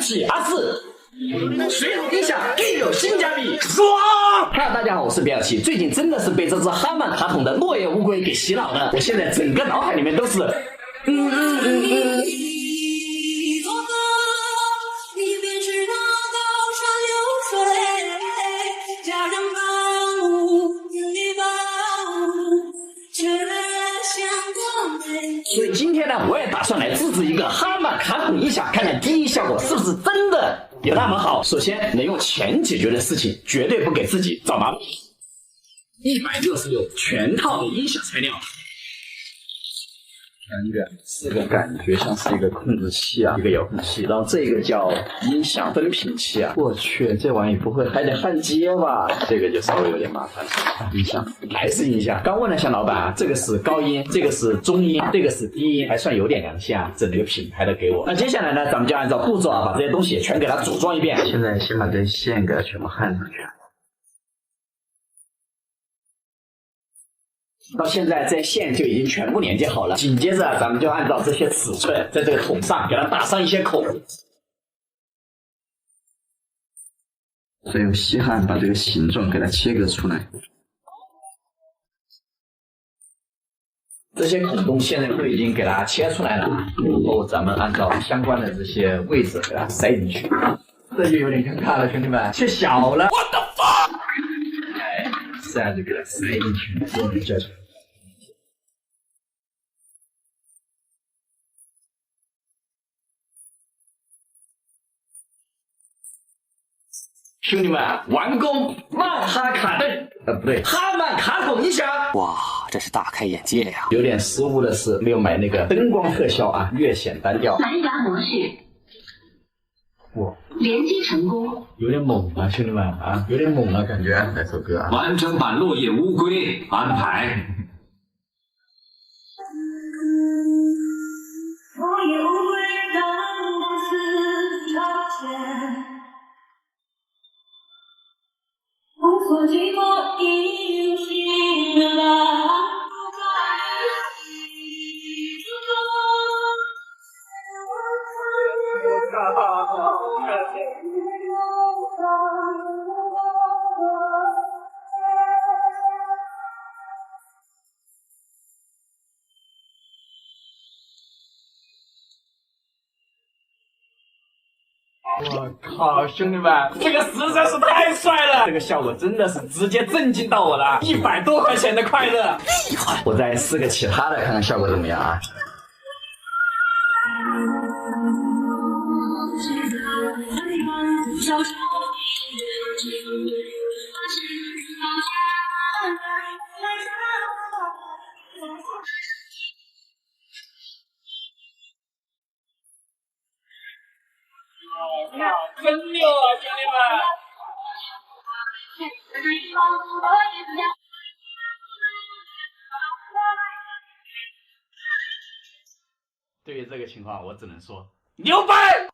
喜阿四，水桶音响更有性价比，爽！哈，大家好，我是比尔奇。最近真的是被这只哈曼卡桶的落叶乌龟给洗脑了，我现在整个脑海里面都是所以今天呢，我也打算来自制一个哈曼卡孔音响，看看第一效果是不是真的有那么好。首先，能用钱解决的事情，绝对不给自己找麻烦。166全套的音响材料。这个感觉像是一个控制器啊，一个遥控器，然后这个叫音响分频器啊。我去，这玩意不会还得焊接吧？这个就稍微有点麻烦了。音响还是音响。刚问了一下老板啊，这个是高音，这个是中音，这个是低音，还算有点良心啊，整个品牌的给我。那接下来呢，咱们就按照步骤啊，把这些东西全给它组装一遍。现在先把这线给它全部焊上去。到现在这些线就已经全部连接好了，紧接着咱们就按照这些尺寸在这个桶上给它打上一些孔，再用锡焊把这个形状给它切割出来。这些孔洞现在都已经给它切出来了，然后咱们按照相关的这些位置给它塞进去。这就有点尴尬了，兄弟们，切小了。What the fuck！ 哎，这样就给它塞进去，用力加强。兄弟们，完工！曼哈卡顿，不对，哈曼卡孔音响。哇，这是大开眼界呀！有点失误的是没有买那个灯光特效啊，略显单调。蓝牙模式。哇，连接成功。有点猛啊，兄弟们啊，有点猛啊，感觉。来首歌啊。完整版落叶乌龟安排。落叶乌龟当公司朝前。无所寂寞，已有新的蓝不在途中。我靠，兄弟们，这个实在是太帅了！这个效果真的是直接震惊到我了，100多块钱的快乐，厉害！我再试个其他的，看看效果怎么样啊？真溜啊，兄弟们！对于这个情况，我只能说牛掰！